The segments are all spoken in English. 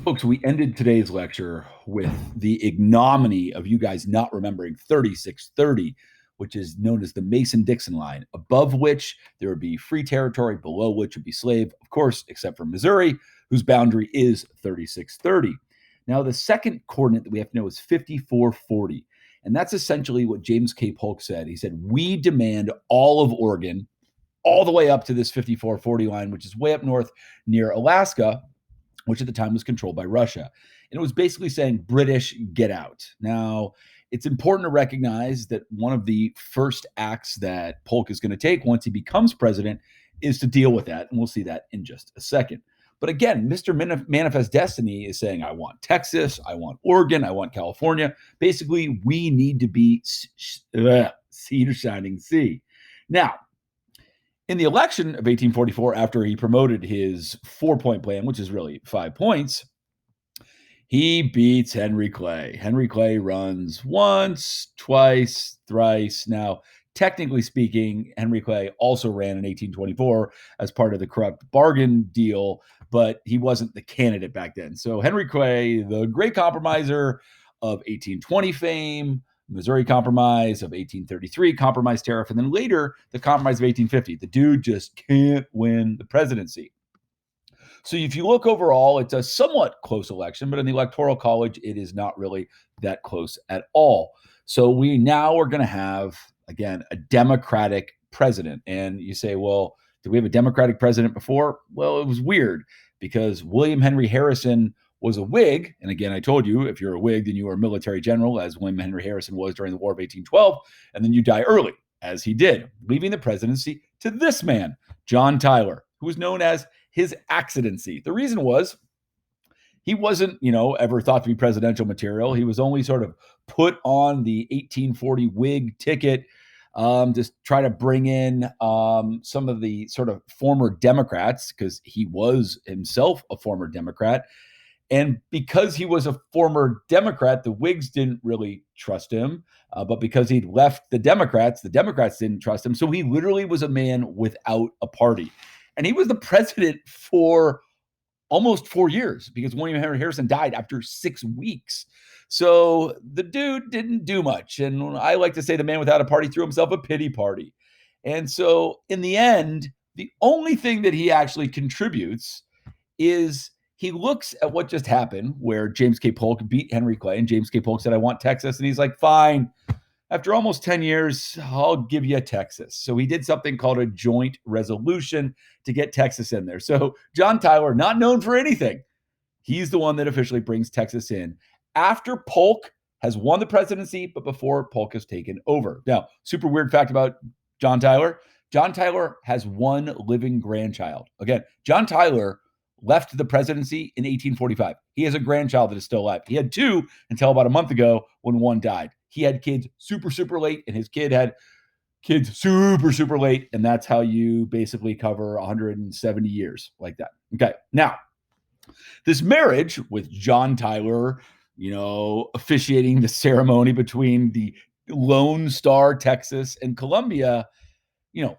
Folks, we ended today's lecture with the ignominy of you guys not remembering 3630, which is known as the Mason-Dixon line, above which there would be free territory, below which would be slave, of course, except for Missouri, whose boundary is 3630. Now, the second coordinate that we have to know is 5440. And that's essentially what James K. Polk said. He said, we demand all of Oregon, all the way up to this 5440 line, which is way up north near Alaska, which at the time was controlled by Russia. And it was basically saying, British, get out. Now, it's important to recognize that one of the first acts that Polk is going to take once he becomes president is to deal with that. And we'll see that in just a second. But again, Mr. Manifest Destiny is saying, I want Texas, I want Oregon, I want California. Basically, we need to be sea to shining sea. Now, in the election of 1844, after he promoted his 4-point plan, which is really 5 points, he beats Henry Clay. Henry Clay runs once, twice, thrice. Now, technically speaking, Henry Clay also ran in 1824 as part of the corrupt bargain deal, but he wasn't the candidate back then. So Henry Clay, the great compromiser of 1820 fame, Missouri Compromise of 1833, Compromise Tariff, and then later the Compromise of 1850. The dude just can't win the presidency. So if you look overall, it's a somewhat close election, but in the Electoral College, it is not really that close at all. So we now are going to have, again, a Democratic president. And you say, well, did we have a Democratic president before? Well, it was weird because William Henry Harrison was a Whig. And again, I told you, if you're a Whig, then you are a military general, as William Henry Harrison was during the War of 1812. And then you die early, as he did, leaving the presidency to this man, John Tyler, who was known as his accidency. The reason was he wasn't, ever thought to be presidential material. He was only sort of put on the 1840 Whig ticket to try to bring in some of the sort of former Democrats, because he was himself a former Democrat. And because he was a former Democrat, the Whigs didn't really trust him. But because he'd left the Democrats didn't trust him. So he literally was a man without a party. And he was the president for almost 4 years because William Henry Harrison died after 6 weeks. So the dude didn't do much. And I like to say the man without a party threw himself a pity party. And so in the end, the only thing that he actually contributes is he looks at what just happened, where James K. Polk beat Henry Clay, and James K. Polk said, I want Texas. And he's like, fine. After almost 10 years, I'll give you Texas. So he did something called a joint resolution to get Texas in there. So John Tyler, not known for anything, he's the one that officially brings Texas in after Polk has won the presidency, but before Polk has taken over. Now, super weird fact about John Tyler. John Tyler has one living grandchild. Again, John Tyler left the presidency in 1845. He has a grandchild that is still alive. He had two until about a month ago when one died. He had kids super, super late, and his kid had kids super, super late. And that's how you basically cover 170 years like that. Okay. Now, this marriage with John Tyler, officiating the ceremony between the Lone Star, Texas, and Columbia,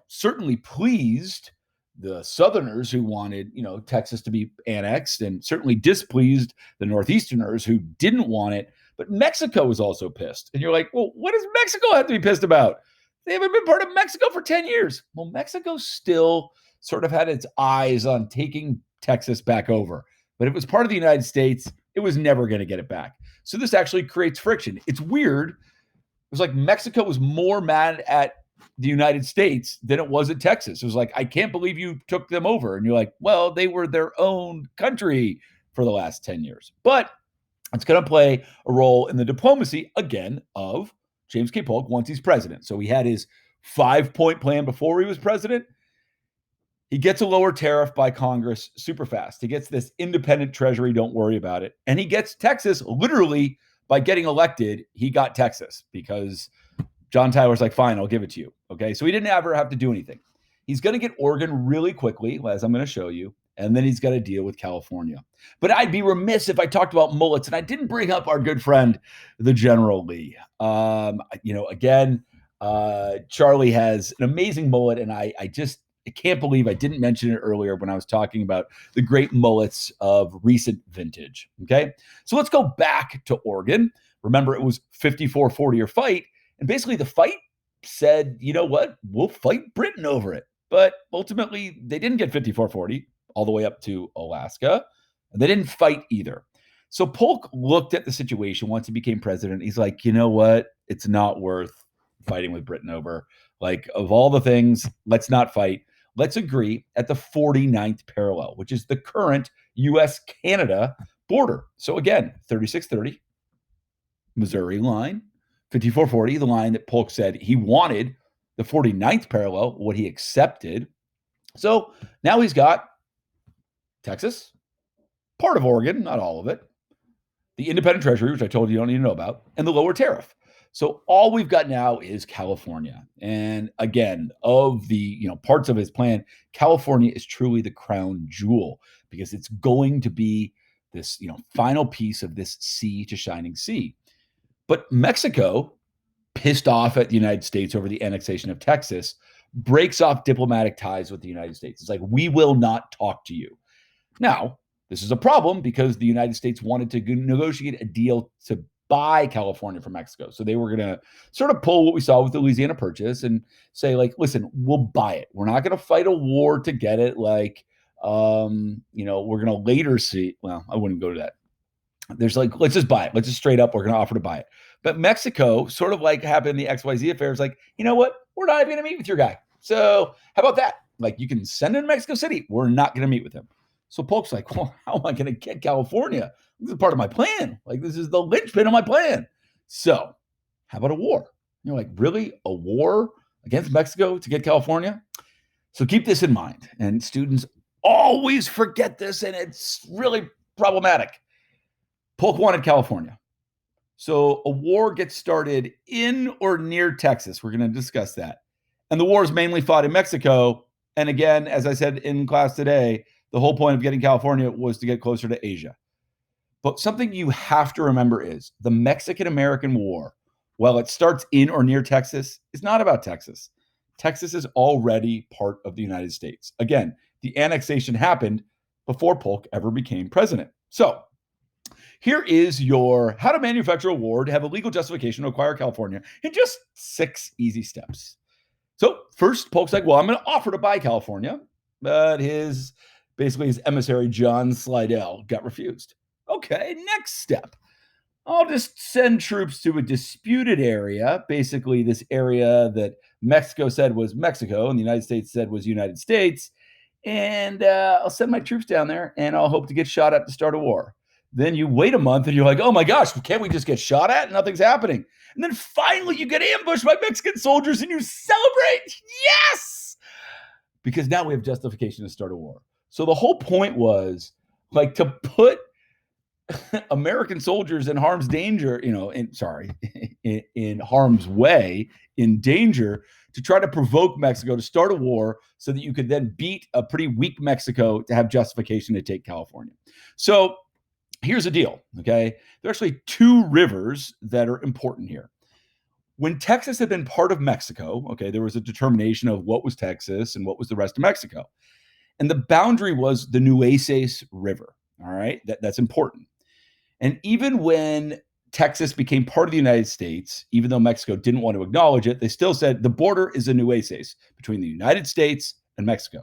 certainly pleased the Southerners who wanted, Texas to be annexed, and certainly displeased the Northeasterners who didn't want it. But Mexico was also pissed. And you're like, well, what does Mexico have to be pissed about? They haven't been part of Mexico for 10 years. Well, Mexico still sort of had its eyes on taking Texas back over. But if it was part of the United States, it was never going to get it back. So this actually creates friction. It's weird. It was like Mexico was more mad at the United States than it was at Texas. It was like, I can't believe you took them over. And you're like, well, they were their own country for the last 10 years. But it's going to play a role in the diplomacy, again, of James K. Polk once he's president. So he had his 5-point plan before he was president. He gets a lower tariff by Congress super fast. He gets this independent treasury, don't worry about it. And he gets Texas literally by getting elected. He got Texas because John Tyler's like, fine, I'll give it to you. Okay. So he didn't ever have to do anything. He's going to get Oregon really quickly, as I'm going to show you. And then he's got to deal with California. But I'd be remiss if I talked about mullets and I didn't bring up our good friend, the General Lee. Charlie has an amazing mullet. And I I can't believe I didn't mention it earlier when I was talking about the great mullets of recent vintage. Okay. So let's go back to Oregon. Remember, it was 54-40 or fight. And basically, the fight said, you know what? We'll fight Britain over it. But ultimately, they didn't get 54-40 all the way up to Alaska. And they didn't fight either. So Polk looked at the situation once he became president. He's like, you know what? It's not worth fighting with Britain over. Like, of all the things, let's not fight. Let's agree at the 49th parallel, which is the current U.S.-Canada border. So again, 3630, Missouri line, 5440, the line that Polk said he wanted, the 49th parallel, what he accepted. So now he's got Texas, part of Oregon, not all of it, the independent treasury, which I told you don't need to know about, and the lower tariff. So all we've got now is California. And again, of the parts of his plan, California is truly the crown jewel because it's going to be this final piece of this sea to shining sea. But Mexico, pissed off at the United States over the annexation of Texas, breaks off diplomatic ties with the United States. It's like, we will not talk to you. Now, this is a problem because the United States wanted to negotiate a deal to buy California from Mexico. So they were going to sort of pull what we saw with the Louisiana Purchase and say, like, listen, we'll buy it. We're not going to fight a war to get it. Like, we're going to later see. Well, I wouldn't go to that. There's like, let's just buy it. Let's just straight up, we're going to offer to buy it. But Mexico, sort of like happened in the XYZ affair, is like, you know what? We're not even going to meet with your guy. So how about that? Like, you can send him to Mexico City. We're not going to meet with him. So Polk's like, well, how am I going to get California? This is part of my plan. Like, this is the linchpin of my plan. So how about a war? You're like, really? A war against Mexico to get California? So keep this in mind. And students always forget this, and it's really problematic. Polk wanted California. So a war gets started in or near Texas. We're going to discuss that. And the war is mainly fought in Mexico. And again, as I said in class today, the whole point of getting California was to get closer to Asia. But something you have to remember is the Mexican-American War, while it starts in or near Texas, is not about Texas. Texas is already part of the United States. Again, the annexation happened before Polk ever became president. So here is your how to manufacture a war to have a legal justification to acquire California in just 6 easy steps. So first, Polk's like, well, I'm going to offer to buy California, but his emissary, John Slidell, got refused. Okay, next step. I'll just send troops to a disputed area, basically this area that Mexico said was Mexico and the United States said was United States, and I'll send my troops down there, and I'll hope to get shot at to start a war. Then you wait a month, and you're like, oh my gosh, can't we just get shot at? Nothing's happening. And then finally you get ambushed by Mexican soldiers, and you celebrate. Yes! Because now we have justification to start a war. So the whole point was, like, to put American soldiers in harm's danger, in harm's way, in danger, to try to provoke Mexico to start a war so that you could then beat a pretty weak Mexico to have justification to take California. So here's the deal, okay? There are actually 2 rivers that are important here. When Texas had been part of Mexico, okay, there was a determination of what was Texas and what was the rest of Mexico. And the boundary was the Nueces River, all right? That's important. And even when Texas became part of the United States, even though Mexico didn't want to acknowledge it, they still said the border is the Nueces between the United States and Mexico.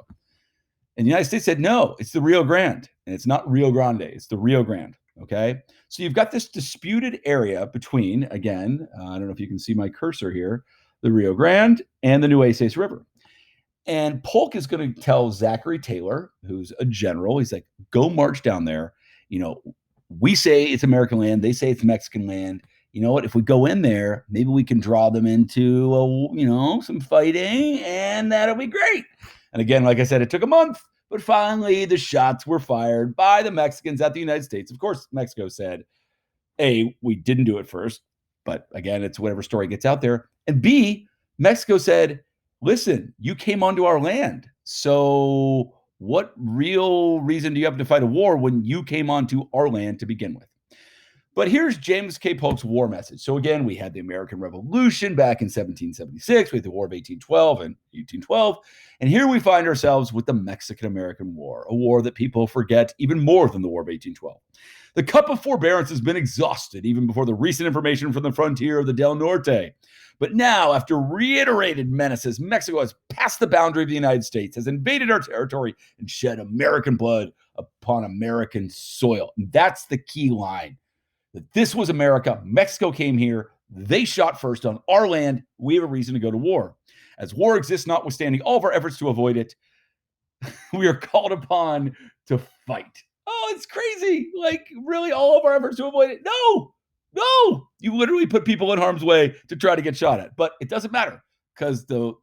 And the United States said, no, it's the Rio Grande. And it's not Rio Grande, it's the Rio Grande, okay? So you've got this disputed area between, again, I don't know if you can see my cursor here, the Rio Grande and the Nueces River. And Polk is going to tell Zachary Taylor, who's a general, he's like, go march down there. We say it's American land. They say it's Mexican land. You know what? If we go in there, maybe we can draw them into, some fighting, and that'll be great. And again, like I said, it took a month, but finally the shots were fired by the Mexicans at the United States. Of course, Mexico said, A, we didn't do it first, but again, it's whatever story gets out there. And B, Mexico said, listen, you came onto our land. So what real reason do you have to fight a war when you came onto our land to begin with? But here's James K. Polk's war message. So again, we had the American Revolution back in 1776. We had the War of 1812 and 1812. And here we find ourselves with the Mexican-American War, a war that people forget even more than the War of 1812. The cup of forbearance has been exhausted even before the recent information from the frontier of the Del Norte. But now, after reiterated menaces, Mexico has passed the boundary of the United States, has invaded our territory, and shed American blood upon American soil. And that's the key line. That this was America. Mexico came here. They shot first on our land. We have a reason to go to war. As war exists, notwithstanding all of our efforts to avoid it, we are called upon to fight. Oh, it's crazy. Like, really, all of our efforts to avoid it? No. You literally put people in harm's way to try to get shot at. But it doesn't matter because the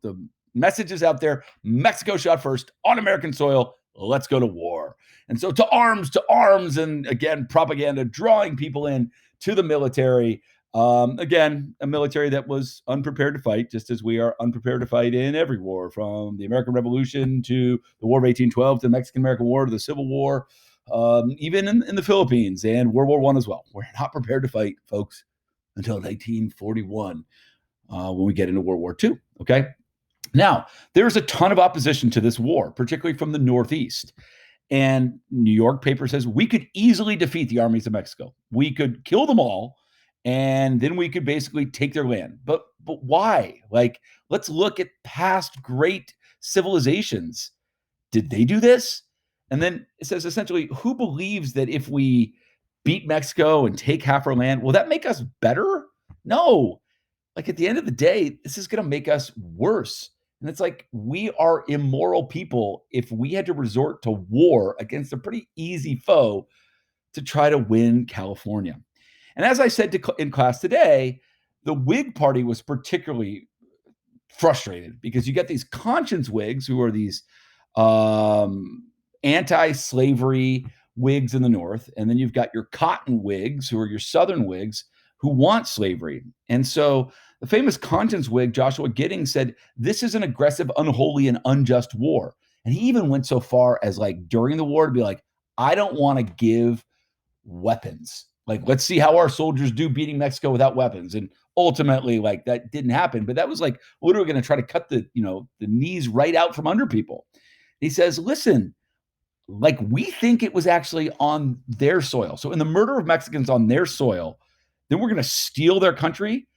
message is out there. Mexico shot first on American soil. Let's go to war. And so to arms, and again, propaganda, drawing people in to the military. Again, a military that was unprepared to fight, just as we are unprepared to fight in every war, from the American Revolution to the War of 1812 to the Mexican-American War to the Civil War, even in the Philippines and World War I as well. We're not prepared to fight, folks, until 1941 when we get into World War II, okay? Now, there's a ton of opposition to this war, particularly from the Northeast. And New York paper says we could easily defeat the armies of Mexico. We could kill them all, and then we could basically take their land. But why? Like, let's look at past great civilizations. Did they do this? And then it says essentially, who believes that if we beat Mexico and take half our land, will that make us better? No. Like, at the end of the day, this is going to make us worse. And it's like, we are immoral people if we had to resort to war against a pretty easy foe to try to win California. And as I said in class today, the Whig Party was particularly frustrated because you get these conscience Whigs who are these anti-slavery Whigs in the North, and then you've got your cotton Whigs who are your Southern Whigs who want slavery. And so the famous conscience Whig, Joshua Giddings, said, this is an aggressive, unholy, and unjust war. And he even went so far as, like, during the war to be like, I don't want to give weapons. Like, let's see how our soldiers do beating Mexico without weapons. And ultimately, like, that didn't happen. But that was like literally going to try to cut the knees right out from under people. He says, listen, like, we think it was actually on their soil. So in the murder of Mexicans on their soil, then we're going to steal their country.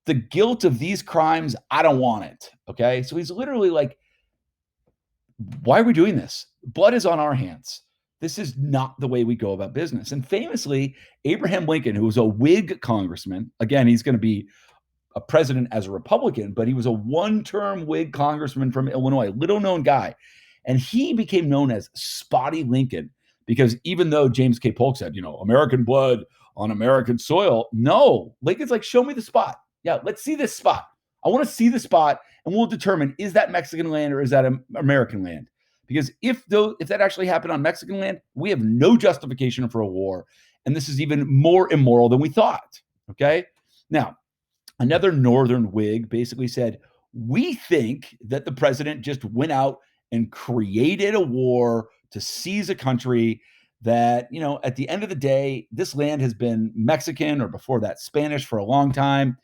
The guilt of these crimes, I don't want it. Okay. So he's literally like, why are we doing this? Blood is on our hands. This is not the way we go about business. And famously, Abraham Lincoln, who was a Whig congressman, again, he's going to be a president as a Republican, but he was a one-term Whig congressman from Illinois, little known guy. And he became known as Spotty Lincoln because even though James K. Polk said, American blood on American soil, no, Lincoln's like, show me the spot. Yeah, let's see this spot. I want to see the spot, and we'll determine, is that Mexican land or is that American land? Because if that actually happened on Mexican land, we have no justification for a war, and this is even more immoral than we thought, okay? Now, another Northern Whig basically said, we think that the president just went out and created a war to seize a country that, at the end of the day, this land has been Mexican or before that Spanish for a long time.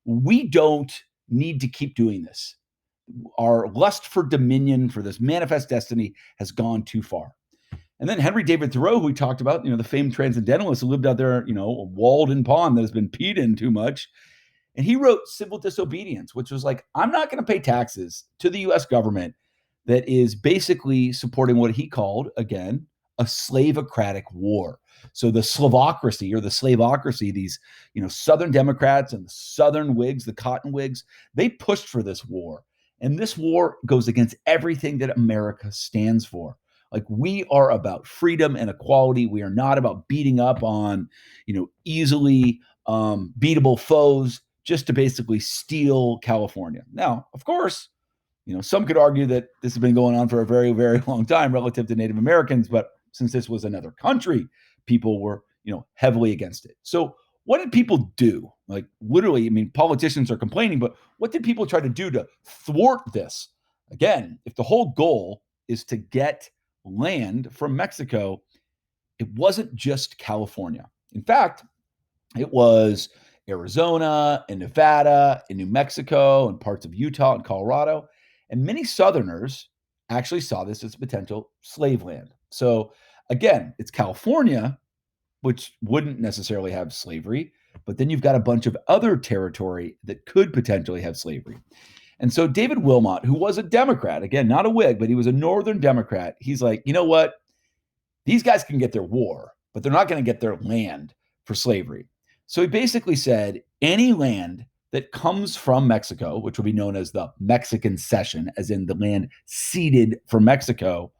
We don't need to keep doing this. Our lust for dominion, for this manifest destiny, has gone too far. And then Henry David Thoreau, who we talked about, the famed transcendentalist who lived out there, a walled-in pond that has been peed in too much. And he wrote Civil Disobedience, which was like, I'm not going to pay taxes to the U.S. government that is basically supporting what he called, again, a slavocratic war. So the Slavocracy or the Slavocracy, these, Southern Democrats and the Southern Whigs, the Cotton Whigs, they pushed for this war. And this war goes against everything that America stands for. Like, we are about freedom and equality. We are not about beating up on, easily beatable foes just to basically steal California. Now, of course, some could argue that this has been going on for a very, very long time relative to Native Americans, but since this was another country, people were, heavily against it. So what did people do? Like, literally, politicians are complaining, but what did people try to do to thwart this? Again, if the whole goal is to get land from Mexico, it wasn't just California. In fact, It was Arizona and Nevada and New Mexico and parts of Utah and Colorado. And many Southerners actually saw this as potential slave land. So again, it's California, which wouldn't necessarily have slavery, but then you've got a bunch of other territory that could potentially have slavery. And so David Wilmot, who was a Democrat, again, not a Whig, but he was a Northern Democrat, he's like, you know what? These guys can get their war, but they're not going to get their land for slavery. So he basically said any land that comes from Mexico, which will be known as the Mexican Cession, as in the land ceded for Mexico,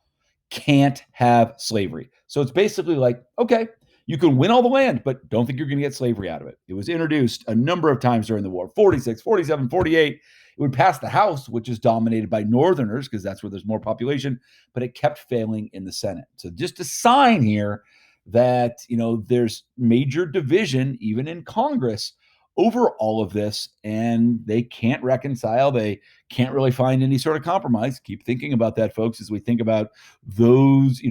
can't have slavery. So it's basically like, okay, you can win all the land, but don't think you're going to get slavery out of it. It was introduced a number of times during the war, 46, 47, 48. It would pass the House, which is dominated by Northerners because that's where there's more population, but it kept failing in the Senate. So just a sign here that, there's major division even in Congress over all of this, and they can't reconcile. They can't really find any sort of compromise. Keep thinking about that, folks, as we think about those,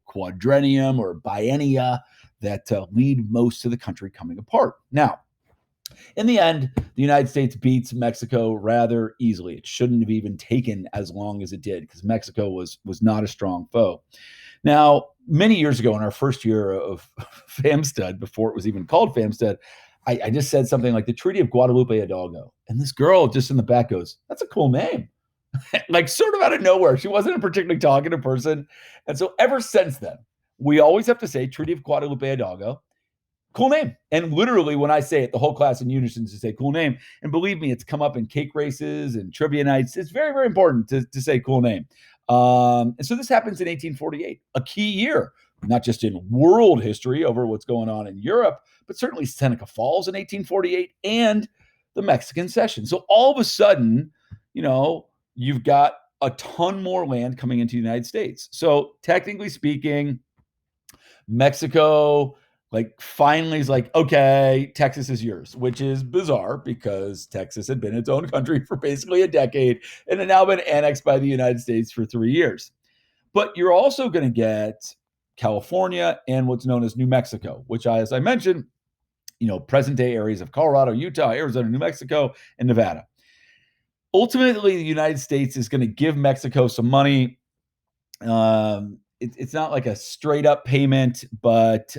quadrennium or biennia that lead most of the country coming apart. Now, in the end, the United States beats Mexico rather easily. It shouldn't have even taken as long as it did because Mexico was not a strong foe. Now, many years ago in our first year of FAMSTED, before it was even called FAMSTED, I just said something like the Treaty of Guadalupe-Hidalgo. And this girl just in the back goes, that's a cool name. Like sort of out of nowhere. She wasn't a particularly talkative person. And so ever since then, we always have to say Treaty of Guadalupe-Hidalgo. Cool name. And literally, when I say it, the whole class in unison to say cool name. And believe me, it's come up in cake races and trivia nights. It's very, very important to say cool name. And so this happens in 1848, a key year, not just in world history over what's going on in Europe, but certainly Seneca Falls in 1848 and the Mexican Cession. So all of a sudden, you've got a ton more land coming into the United States. So technically speaking, Mexico finally is like, okay, Texas is yours, which is bizarre because Texas had been its own country for basically a decade and had now been annexed by the United States for 3 years. But you're also going to get California and what's known as New Mexico, which, as I mentioned, present day areas of Colorado, Utah, Arizona, New Mexico, and Nevada. Ultimately, the United States is going to give Mexico some money. It's not like a straight up payment, but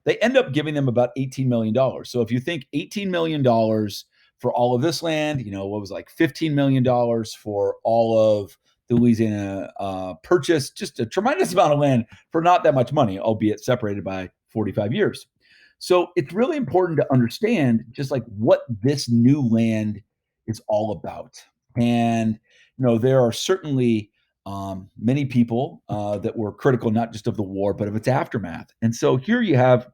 they end up giving them about $18 million. So if you think $18 million for all of this land, what was like $15 million for all of the Louisiana purchase, just a tremendous amount of land for not that much money, albeit separated by 45 years. So it's really important to understand just like what this new land is all about. And, there are certainly many people that were critical, not just of the war, but of its aftermath. And so here you have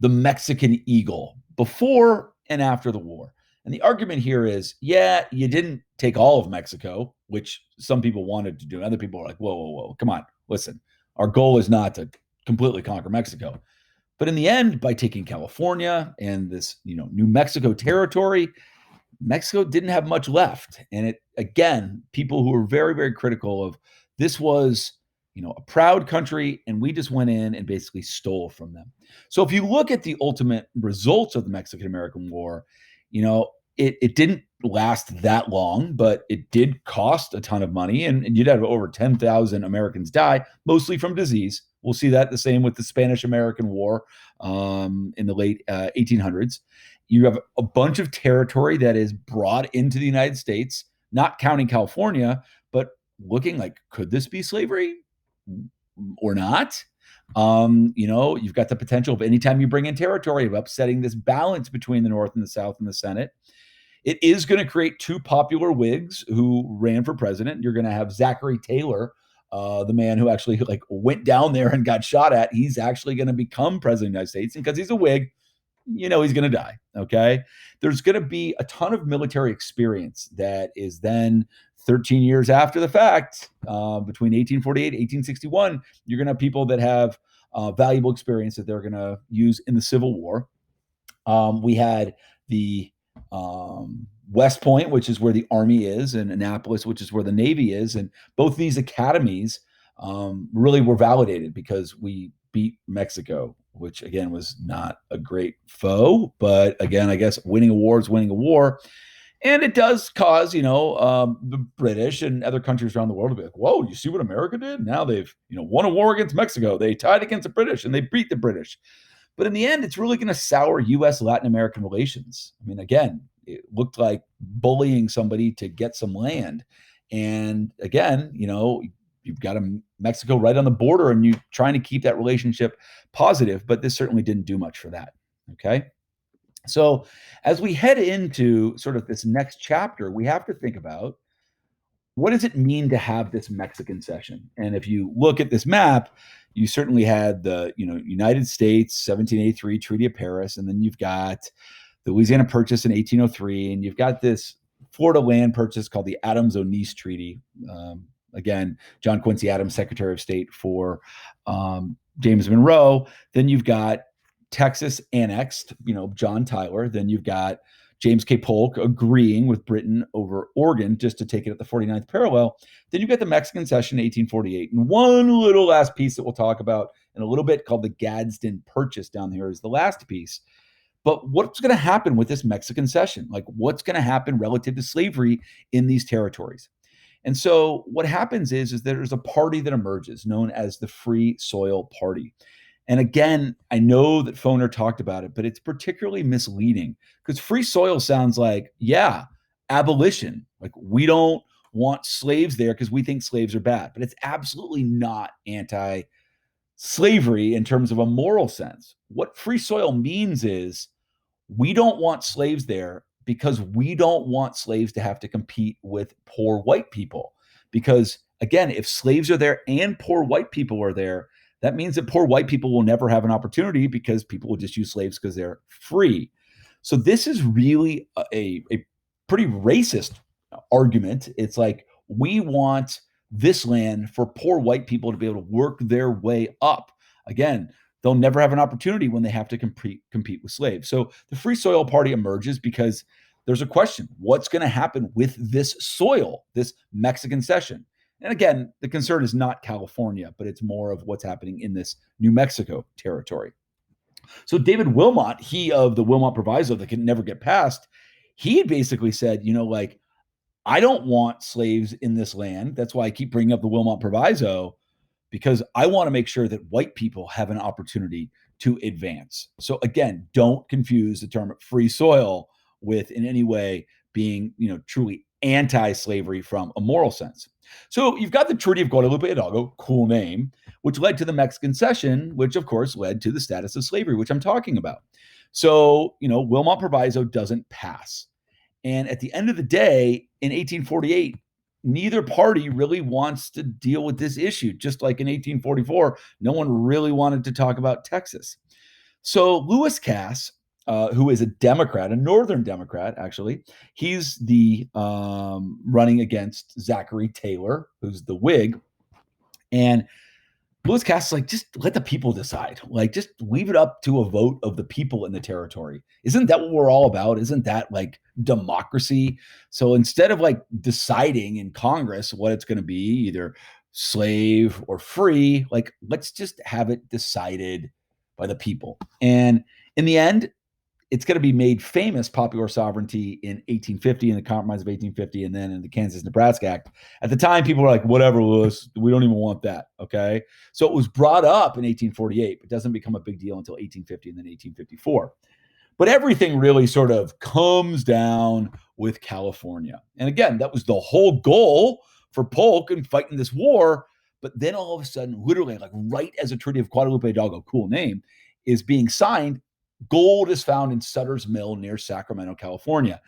the Mexican eagle before and after the war. And the argument here is, yeah, you didn't take all of Mexico, which some people wanted to do. Other people are like, whoa, come on, listen. Our goal is not to completely conquer Mexico. But in the end, by taking California and this, New Mexico territory, Mexico didn't have much left. And it, again, people who were very, very critical of this was, a proud country, and we just went in and basically stole from them. So if you look at the ultimate results of the Mexican-American War, it didn't last that long, but it did cost a ton of money, and you'd have over 10,000 Americans die, mostly from disease. We'll see that the same with the Spanish-American War in the late 1800s. You have a bunch of territory that is brought into the United States, not counting California, but looking like, could this be slavery or not? You've got the potential of anytime you bring in territory of upsetting this balance between the North and the South in the Senate. It is going to create two popular Whigs who ran for president. You're going to have Zachary Taylor, the man who actually went down there and got shot at. He's actually going to become president of the United States, and because he's a Whig, he's going to die. Okay. There's going to be a ton of military experience that is then 13 years after the fact, between 1848 and 1861, you're going to have people that have valuable experience that they're going to use in the Civil War. We had the West Point, which is where the Army is, and Annapolis, which is where the Navy is. And both these academies really were validated because we beat Mexico which again was not a great foe. But again, I guess winning a war is winning a war. And it does cause, the British and other countries around the world to be like, whoa, you see what America did? Now they've, won a war against Mexico. They tied against the British and they beat the British. But in the end, it's really going to sour U.S. Latin American relations. I mean, again, it looked like bullying somebody to get some land. And again, you've got Mexico right on the border and you're trying to keep that relationship positive, but this certainly didn't do much for that. Okay. So as we head into sort of this next chapter, we have to think about what does it mean to have this Mexican Cession? And if you look at this map, you certainly had the United States 1783 Treaty of Paris, and then you've got the Louisiana Purchase in 1803, and you've got this Florida land purchase called the Adams-Onis Treaty. Again, John Quincy Adams, Secretary of State for James Monroe. Then you've got Texas annexed, John Tyler. Then you've got James K. Polk agreeing with Britain over Oregon just to take it at the 49th parallel. Then you get the Mexican Cession in 1848. And one little last piece that we'll talk about in a little bit called the Gadsden Purchase down here is the last piece. But what's going to happen with this Mexican Cession? Like, what's going to happen relative to slavery in these territories? And so what happens is there's a party that emerges known as the Free Soil Party. And again, I know that Foner talked about it, but it's particularly misleading because free soil sounds like, yeah, abolition. Like we don't want slaves there because we think slaves are bad, but it's absolutely not anti-slavery in terms of a moral sense. What free soil means is we don't want slaves there because we don't want slaves to have to compete with poor white people. Because again, if slaves are there and poor white people are there, that means that poor white people will never have an opportunity because people will just use slaves because they're free. So this is really a pretty racist argument. It's like we want this land for poor white people to be able to work their way up. Again, they'll never have an opportunity when they have to compete with slaves. So the Free Soil Party emerges because there's a question: what's going to happen with this soil, this Mexican Cession? And again, the concern is not California, but it's more of what's happening in this New Mexico territory. So David Wilmot, he of the Wilmot Proviso that can never get passed, he basically said, I don't want slaves in this land. That's why I keep bringing up the Wilmot Proviso, because I want to make sure that white people have an opportunity to advance. So again, don't confuse the term free soil with in any way being, truly anti-slavery from a moral sense. So you've got the Treaty of Guadalupe-Hidalgo, cool name, which led to the Mexican Cession, which of course led to the status of slavery, which I'm talking about. So, Wilmot Proviso doesn't pass. And at the end of the day, in 1848, neither party really wants to deal with this issue. Just like in 1844, no one really wanted to talk about Texas. So Lewis Cass, who is a Democrat, a Northern Democrat, actually, he's the running against Zachary Taylor, who's the Whig. And Lewis Cass is like, just let the people decide. Like, just leave it up to a vote of the people in the territory. Isn't that what we're all about? Isn't that like democracy? So instead of like deciding in Congress what it's going to be, either slave or free, like let's just have it decided by the people. And in the end, it's going to be made famous popular sovereignty in 1850 in the Compromise of 1850 and then in the Kansas-Nebraska Act. At the time, people were like, whatever, Lewis, we don't even want that, okay? So it was brought up in 1848, but doesn't become a big deal until 1850 and then 1854. But everything really sort of comes down with California. And again, that was the whole goal for Polk in fighting this war. But then all of a sudden, literally like right as a Treaty of Guadalupe-Hidalgo, cool name, is being signed, gold is found in Sutter's Mill near Sacramento, California.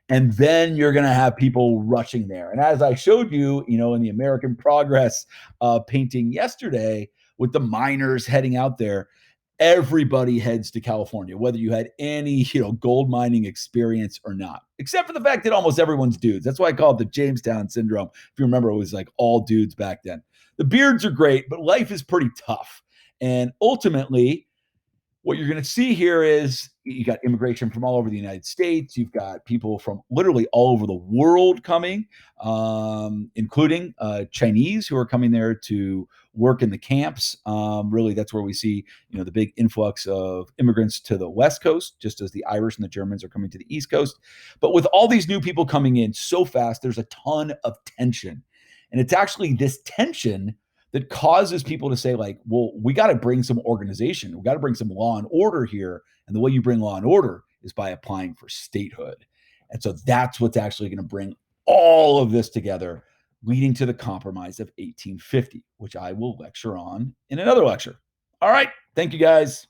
And then you're going to have people rushing there. And as I showed you, in the American Progress painting yesterday with the miners heading out there, everybody heads to California, whether you had any, gold mining experience or not, except for the fact that almost everyone's dudes. That's why I call it the Jamestown syndrome. If you remember, it was like all dudes back then. The beards are great, but life is pretty tough. And ultimately, what you're going to see here is you got immigration from all over the United States. You've got people from literally all over the world coming, including Chinese who are coming there to work in the camps. Really, that's where we see, the big influx of immigrants to the West Coast, just as the Irish and the Germans are coming to the East Coast. But with all these new people coming in so fast, there's a ton of tension. And it's actually this tension that causes people to say, like, well, we got to bring some organization. We got to bring some law and order here. And the way you bring law and order is by applying for statehood. And so that's what's actually going to bring all of this together, leading to the Compromise of 1850, which I will lecture on in another lecture. All right. Thank you, guys.